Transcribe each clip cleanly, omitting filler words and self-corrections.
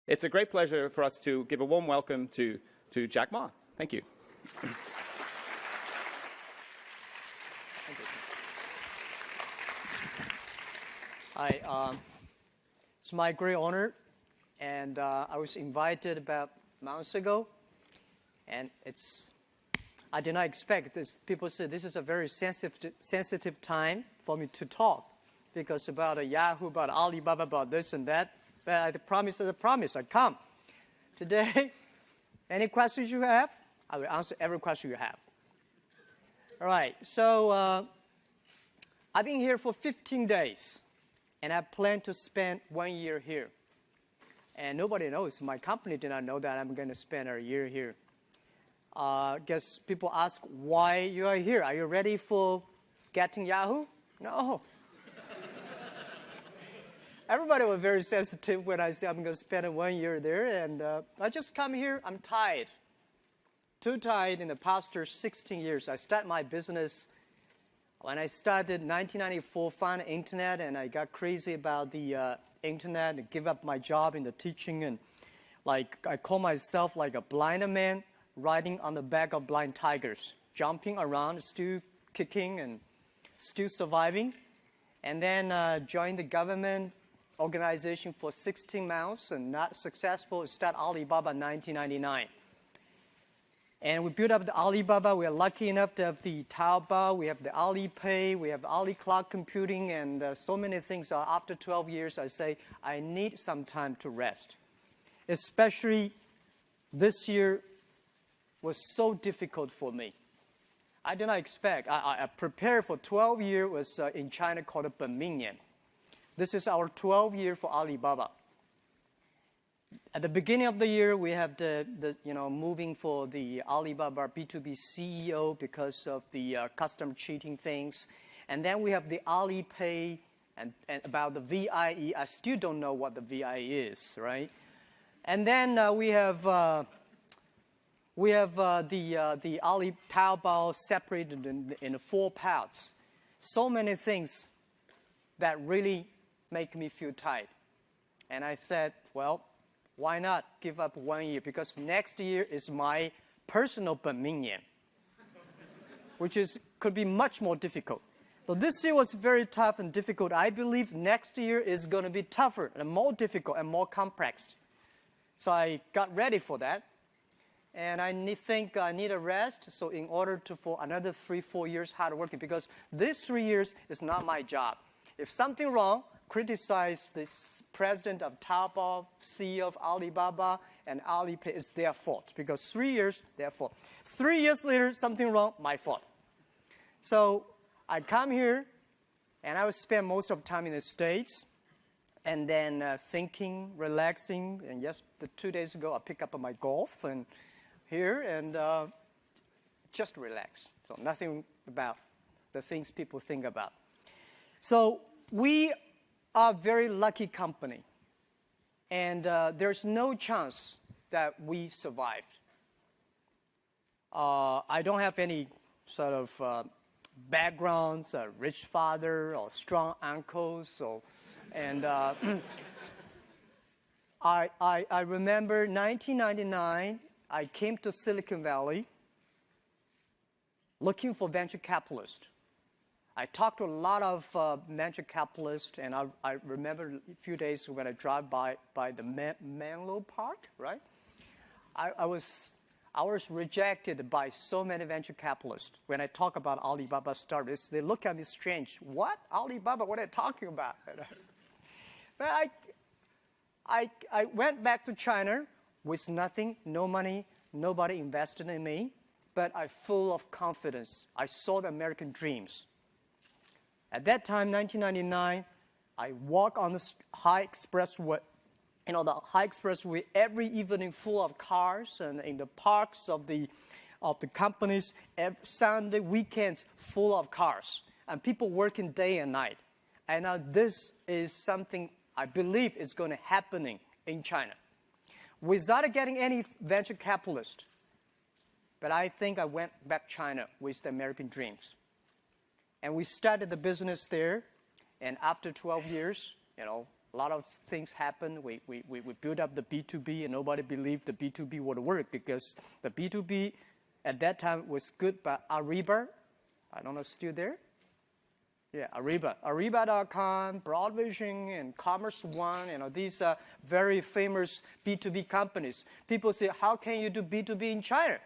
It's a great pleasure for us to give a warm welcome to Jack Ma. Thank you. Hi, it's my great honor, and I was invited about months ago, and I did not expect this. People said this is a very sensitive time for me to talk, because about Yahoo, about Alibaba, about this and that. But I promise is a promise. I come today. Any questions you have, I will answer every question you have. All right. So I've been here for 15 days, and I plan to spend 1 year here. And nobody knows. My company did not know that I'm going to spend a year here. I guess people ask why you are here. Are you ready for getting Yahoo? No. Everybody was very sensitive when I said I'm going to spend 1 year there, and I just come here. I'm tired. Too tired in the past 16 years. I started my business when I started in 1994, found the internet, and I got crazy about the internet and give up my job in the teaching, and I call myself like a blind man riding on the back of blind tigers, jumping around, still kicking and still surviving, and then joined the government organization for 16 months and not successful. Start Alibaba in 1999. And we built up the Alibaba. We are lucky enough to have the Taobao. We have the Alipay. We have Ali Cloud Computing, and so many things. After 12 years, I say, I need some time to rest. Especially this year was so difficult for me. I did not expect. I prepared for 12 years. Was in China called a 本命年. This is our 12th year for Alibaba. At the beginning of the year, we have the moving for the Alibaba B2B CEO because of the custom cheating things. And then we have the Alipay and about the VIE. I still don't know what the VIE is, right? And then we have the Ali Taobao separated in 4 parts. So many things that really make me feel tired. And I said, well, why not give up 1 year? Because next year is my personal 本命年, which could be much more difficult. So this year was very tough and difficult. I believe next year is going to be tougher and more difficult and more complex. So I got ready for that. And I think I need a rest. So in order for another 3-4 years hard working, because these 3 years is not my job. If something wrong, criticize the president of Taobao, CEO of Alibaba, and Alipay. It's their fault, because 3 years, their fault. 3 years later, something wrong, my fault. So I come here, and I will spend most of the time in the States, and then thinking, relaxing. And yes, 2 days ago, I picked up my golf and here, and just relax. So nothing about the things people think about. So we are a very lucky company, and there's no chance that we survived. I don't have any sort of backgrounds, a rich father or strong uncles, and I remember 1999, I came to Silicon Valley looking for venture capitalists. I talked to a lot of venture capitalists, and I remember a few days when I drive by the Menlo Park, right? I was rejected by so many venture capitalists. When I talk about Alibaba startups, they look at me strange. What? Alibaba? What are you talking about? But I went back to China with nothing, no money, nobody invested in me, but I'm full of confidence. I saw the American dreams. At that time, 1999, I walk on the high expressway, the high expressway every evening, full of cars, and in the parks of the companies, every Sunday weekends, full of cars, and people working day and night. And now this is something I believe is going to happen in China, without getting any venture capitalist. But I think I went back to China with the American dreams. And we started the business there, and after 12 years, a lot of things happened. We built up the B2B, and nobody believed the B2B would work because the B2B at that time was good, but Ariba, I don't know, still there? Yeah, Ariba. Ariba.com, Broadvision, and Commerce One, these are very famous B2B companies. People say, how can you do B2B in China?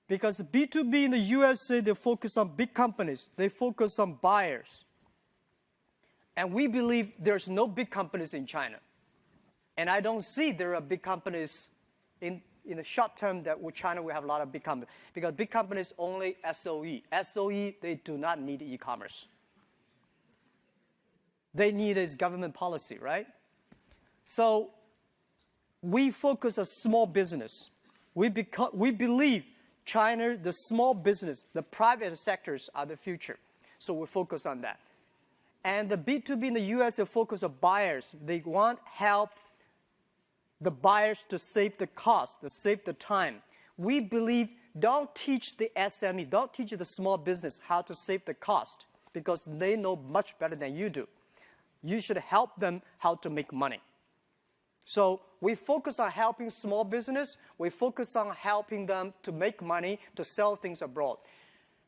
Because B2B in the USA, they focus on big companies. They focus on buyers. And we believe there's no big companies in China. And I don't see there are big companies in the short term that with China we have a lot of big companies. Because big companies only SOE. SOE, they do not need e-commerce. They need is government policy, right? So we focus on small business. We believe China, the small business, the private sectors are the future. So we focus on that. And the B2B in the US, they focus on buyers. They want help the buyers to save the cost, to save the time. We believe don't teach the SME, don't teach the small business how to save the cost because they know much better than you do. You should help them how to make money. So we focus on helping small business. We focus on helping them to make money, to sell things abroad.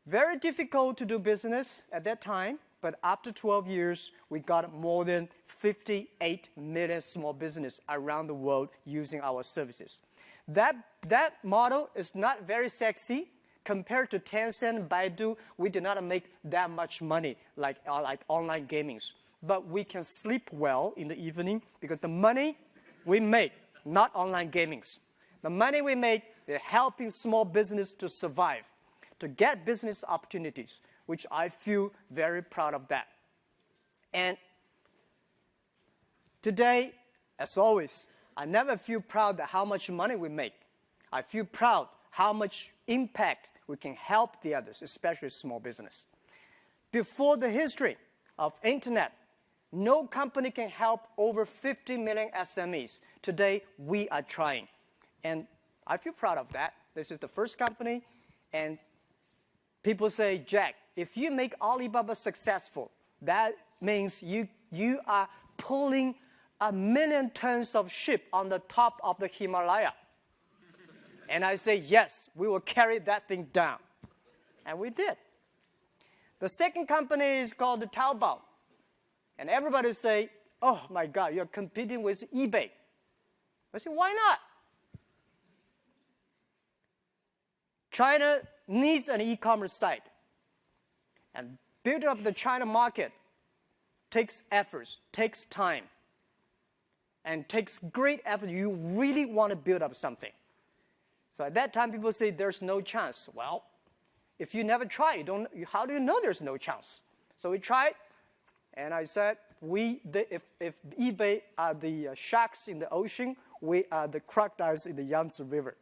Very difficult to do business at that time, but after 12 years, we got more than 58 million small businesses around the world using our services. That model is not very sexy. Compared to Tencent, Baidu, we did not make that much money like online gamings. But we can sleep well in the evening because the money we make, not online gamings. The money we make is helping small business to survive, to get business opportunities, which I feel very proud of that. And today, as always, I never feel proud of how much money we make. I feel proud how much impact we can help the others, especially small business. Before the history of internet, no company can help over 50 million SMEs. Today, we are trying. And I feel proud of that. This is the first company. And people say, Jack, if you make Alibaba successful, that means you are pulling 1 million tons of ship on the top of the Himalaya. And I say, yes, we will carry that thing down. And we did. The second company is called the Taobao. And everybody say, oh my God, you're competing with eBay. I say, why not? China needs an e-commerce site. And building up the China market takes efforts, takes time, and takes great effort. You really want to build up something. So at that time, people say there's no chance. Well, if you never try, how do you know there's no chance? So we tried, and I said, if eBay are the sharks in the ocean, we are the crocodiles in the Yangtze River.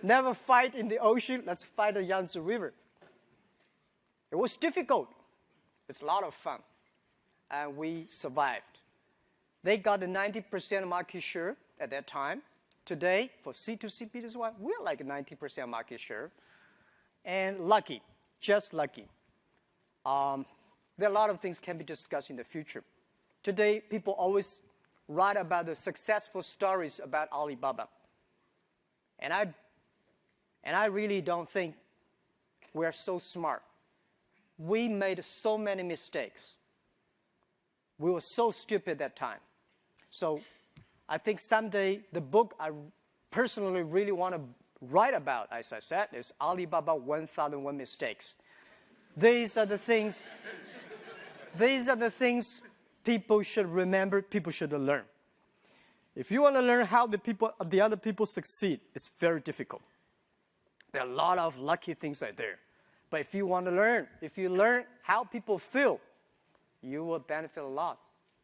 Never fight in the ocean, let's fight the Yangtze River. It was difficult. It's a lot of fun. And we survived. They got a 90% market share at that time. Today, for C2C, B2C, we're like 90% market share. And lucky, just lucky. There are a lot of things can be discussed in the future. Today, people always write about the successful stories about Alibaba. And I really don't think we're so smart. We made so many mistakes. We were so stupid at that time. So I think someday the book I personally really want to write about, as I said, is Alibaba 1001 Mistakes. These are the things people should remember, people should learn. If you want to learn how the other people succeed, it's very difficult. There are a lot of lucky things out there. But if you want to learn, if you learn how people feel, you will benefit a lot.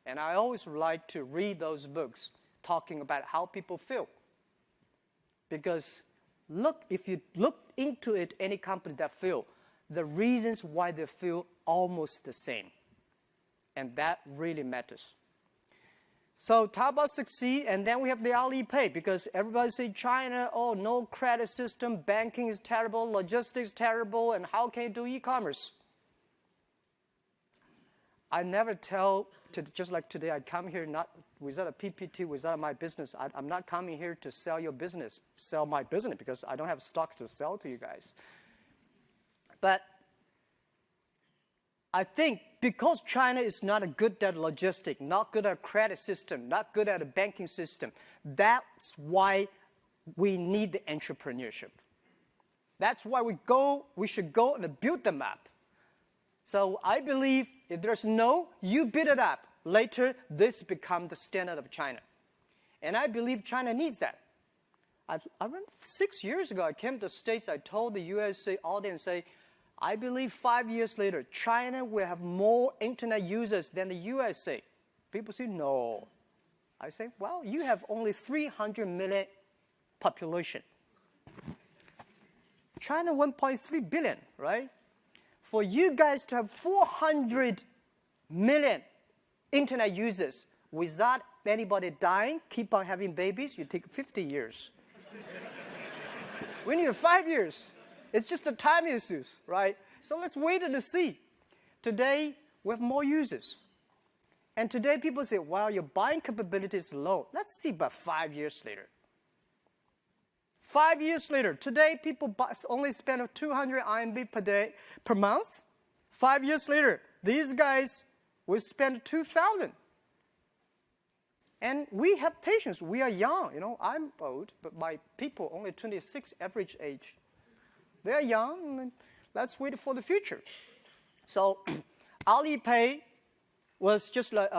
And I always like to read those books talking about how people feel. Because if you look into it, any company that feel, the reasons why they feel almost the same. And that really matters. So Taobao succeed, and then we have the Alipay, because everybody say China, oh, no credit system, banking is terrible, logistics terrible, and how can you do e-commerce? I never tell, just like today, I come here not without a PPT, without my business. I'm not coming here to sell your business, sell my business, because I don't have stocks to sell to you guys. But I think because China is not good at logistics, not good at credit system, not good at a banking system, that's why we need the entrepreneurship. That's why we should go and build them up. So I believe if there's no, you build it up. Later, this becomes the standard of China. And I believe China needs that. I remember 6 years ago, I came to the States, I told the USA audience, I believe 5 years later, China will have more internet users than the USA. People say, no. I say, well, you have only 300 million population. China 1.3 billion, right? For you guys to have 400 million internet users without anybody dying, keep on having babies, you take 50 years. We need 5 years. It's just a time issue, right? So let's wait and see. Today, we have more users. And today, people say, well, your buying capability is low. Let's see about 5 years later. 5 years later, today, people only spend 200 RMB per month. 5 years later, these guys will spend 2,000. And we have patience. We are young. You know, I'm old, but my people only 26 average age. They are young, and let's wait for the future. So Alipay was just like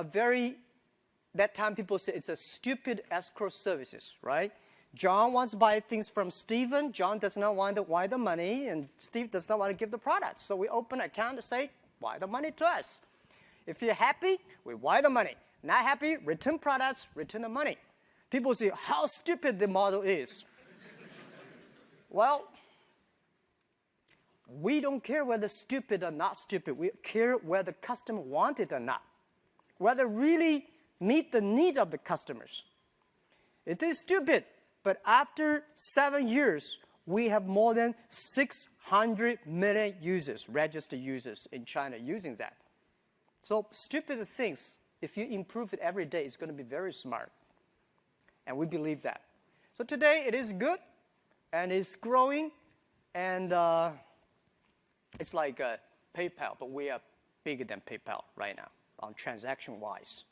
that time people say it's a stupid escrow services, right? John wants to buy things from Stephen. John does not want to wire the money, and Steve does not want to give the product. So we open an account to say, wire the money to us. If you're happy, we wire the money. Not happy, return products, return the money. People say, how stupid the model is. Well, we don't care whether stupid or not stupid. We care whether the customer want it or not. Whether really meet the need of the customers. It is stupid, but after 7 years, we have more than 600 million users, registered users in China using that. So stupid things, if you improve it every day, it's going to be very smart. And we believe that. So today it is good, and it's growing, and it's like PayPal, but we are bigger than PayPal right now on transaction-wise.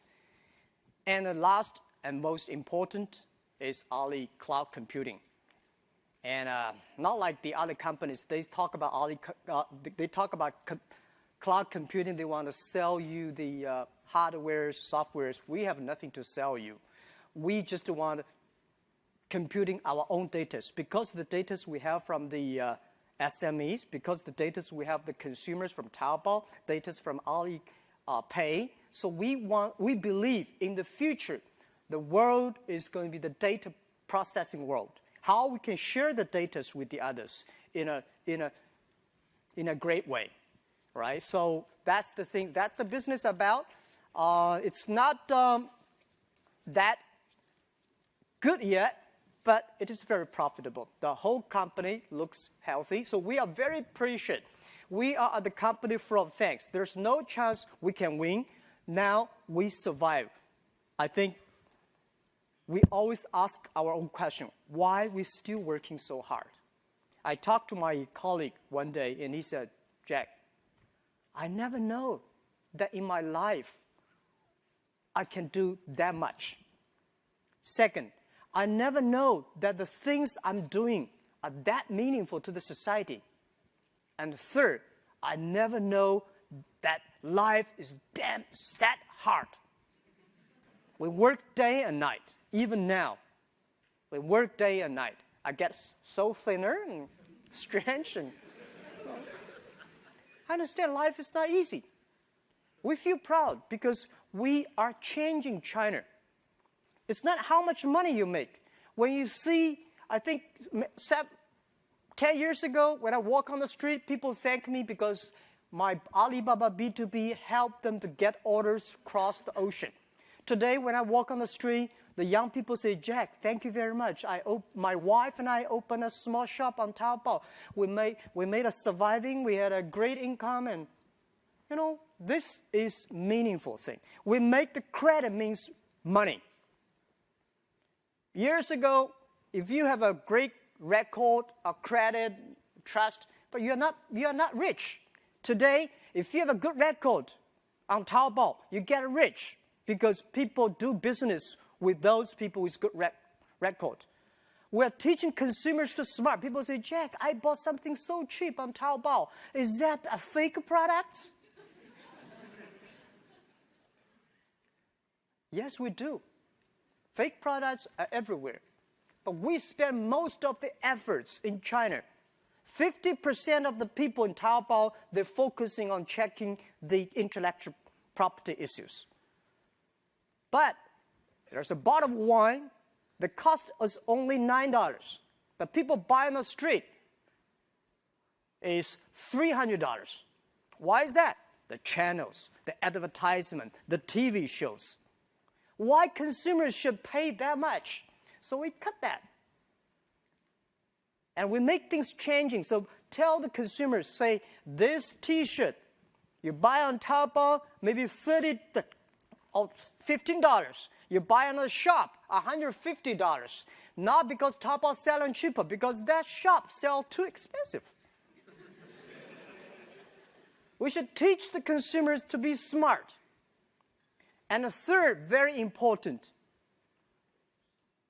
And the last and most important is Ali Cloud Computing. And not like the other companies, they talk about cloud computing. They want to sell you the hardware, softwares. We have nothing to sell you. We just want computing our own data. Because the data we have from the SMEs, because the data we have the consumers from Taobao, data from Alipay. So we believe in the future, the world is going to be the data processing world. How we can share the data with the others in a great way, right? So that's the thing. That's the business about. It's not that good yet, but it is very profitable. The whole company looks healthy, so we are very appreciative. We are the company full of thanks. There's no chance we can win. Now we survive. I think we always ask our own question, why are we still working so hard? I talked to my colleague one day, and he said, Jack, I never know that in my life I can do that much. Second, I never know that the things I'm doing are that meaningful to the society. And third, I never know that life is damn that hard. We work day and night. Even now, we work day and night. I get so thinner and strange. And I understand life is not easy. We feel proud because we are changing China. It's not how much money you make. When you see, I think 10 years ago, when I walk on the street, people thank me because my Alibaba B2B helped them to get orders across the ocean. Today, when I walk on the street, the young people say, Jack, thank you very much. My wife and I opened a small shop on Taobao. We made a surviving. We had a great income. And, this is meaningful thing. We make the credit means money. Years ago, if you have a great record, a credit, trust, but you are not rich. Today, if you have a good record on Taobao, you get rich because people do business with those people with good record. We're teaching consumers to smart. People say, Jack, I bought something so cheap on Taobao. Is that a fake product? Yes, we do. Fake products are everywhere. But we spend most of the efforts in China. 50% of the people in Taobao, they're focusing on checking the intellectual property issues. But there's a bottle of wine that costs us only $9. But people buy on the street is $300. Why is that? The channels, the advertisement, the TV shows. Why consumers should pay that much? So we cut that. And we make things changing. So tell the consumers, say, this T-shirt, you buy on Taobao, maybe $30 or $15. You buy on a shop, $150. Not because Taobao selling cheaper, because that shop sells too expensive. We should teach the consumers to be smart. And the third, very important,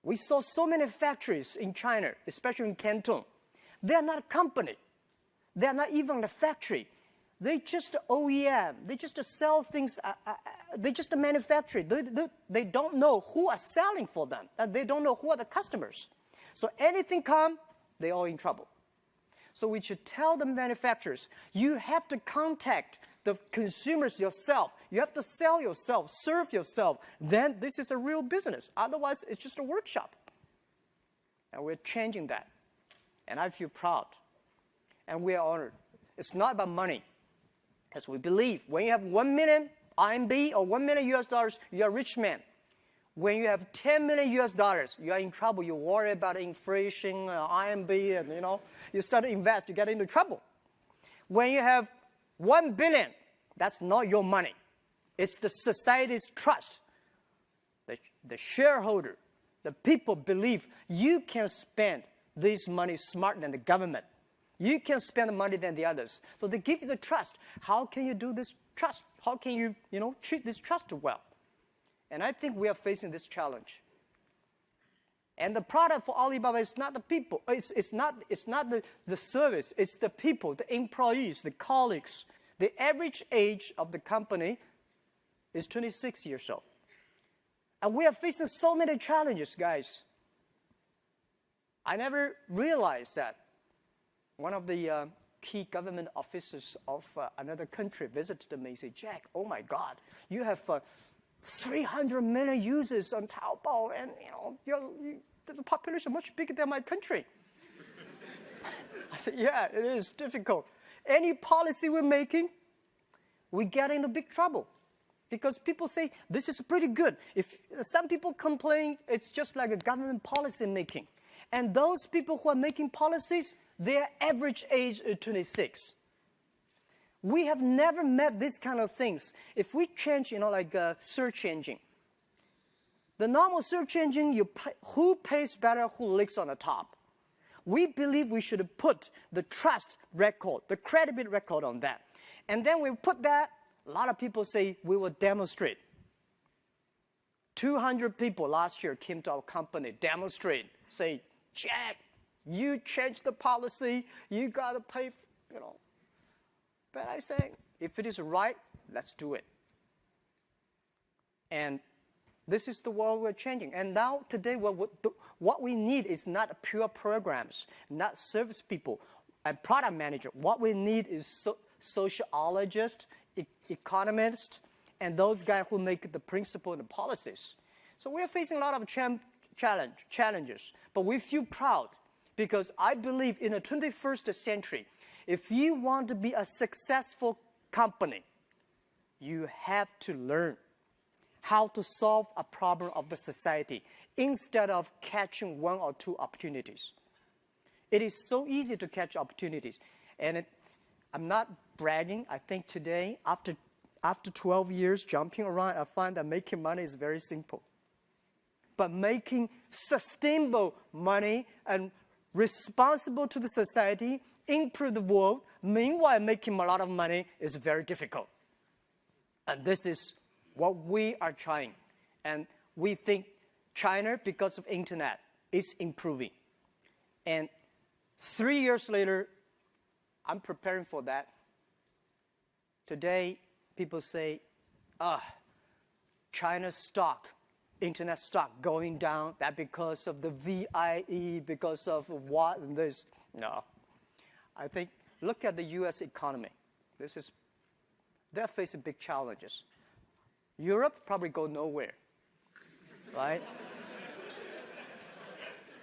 we saw so many factories in China, especially in Canton. They are not a company. They are not even a factory. They just OEM. They just sell things. They just manufacture. They don't know who are selling for them. And they don't know who are the customers. So anything come, they're all in trouble. So we should tell the manufacturers, you have to contact the consumers yourself. You have to sell yourself, serve yourself. Then this is a real business. Otherwise, it's just a workshop. And we're changing that. And I feel proud. And we are honored. It's not about money. As we believe, when you have 1 million RMB or 1 million US dollars, you're a rich man. When you have 10 million US dollars, you are in trouble. You worry about inflation, RMB, and you start to invest, you get into trouble. When you have 1 billion, that's not your money. It's the society's trust. The shareholder, the people believe you can spend this money smarter than the government. You can spend the money than the others. So they give you the trust. How can you do this trust? How can you, treat this trust well? And I think we are facing this challenge. And the product for Alibaba is not the people. It's not the service. It's the people, the employees, the colleagues. The average age of the company is 26 years old. And we are facing so many challenges, guys. I never realized that. One of the key government officers of another country visited me and said, Jack, oh my God, you have 300 million users on Taobao, and the population is much bigger than my country. I said, yeah, it is difficult. Any policy we're making, we get into big trouble. Because people say, this is pretty good. If some people complain, it's just like a government policy making. And those people who are making policies, their average age is 26. We have never met these kind of things. If we change, like a search engine, the normal search engine, who pays better, who licks on the top. We believe we should put the trust record, the credibility record on that. And then we put that, a lot of people say we will demonstrate. 200 people last year came to our company, demonstrate, say, Jack, you changed the policy, you got to pay, But I say, if it is right, let's do it. And this is the world we're changing. And now, today, what we need is not pure programs, not service people and product manager. What we need is sociologists, economists, and those guys who make the principle and the policies. So we're facing a lot of challenges, but we feel proud because I believe in the 21st century, if you want to be a successful company, you have to learn how to solve a problem of the society instead of catching one or two opportunities. It is so easy to catch opportunities. And I'm not bragging. I think today, after after 12 years jumping around, I find that making money is very simple. But making sustainable money and responsible to the society, improve the world, meanwhile making a lot of money is very difficult. And this is what we are trying. And we think China, because of internet, is improving. And 3 years later, I'm preparing for that. Today, people say, China's stock, internet stock going down, that because of the VIE, because of what and this. No. I think, look at the U.S. economy. They're facing big challenges. Europe probably go nowhere, right?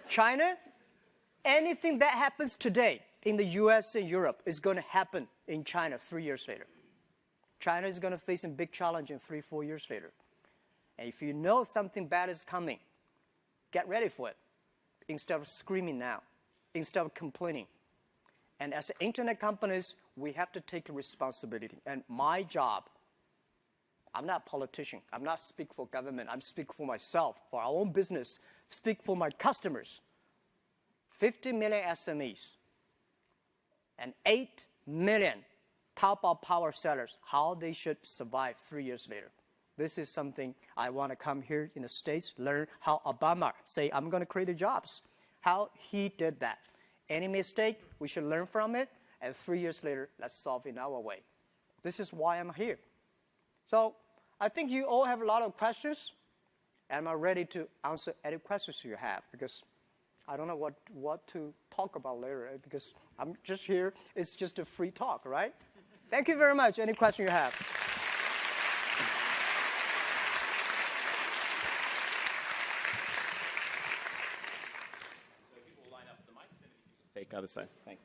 China, anything that happens today in the U.S. and Europe is going to happen in China 3 years later. China is going to face a big challenge in 3-4 years later. And if you know something bad is coming, get ready for it instead of screaming now, instead of complaining. And as internet companies, we have to take responsibility. And my job, I'm not a politician. I'm not speaking for government. I'm speaking for myself, for our own business, speak for my customers. 50 million SMEs and 8 million Taobao power sellers, how they should survive 3 years later. This is something I want to come here in the States, learn how Obama say, I'm going to create the jobs, how he did that. Any mistake, we should learn from it, and 3 years later, let's solve it in our way. This is why I'm here. So I think you all have a lot of questions, and I'm ready to answer any questions you have, because I don't know what to talk about later, right? Because I'm just here. It's just a free talk, right? Thank you very much. Any question you have? So people will line up the mics, and if you just take other side. Thanks.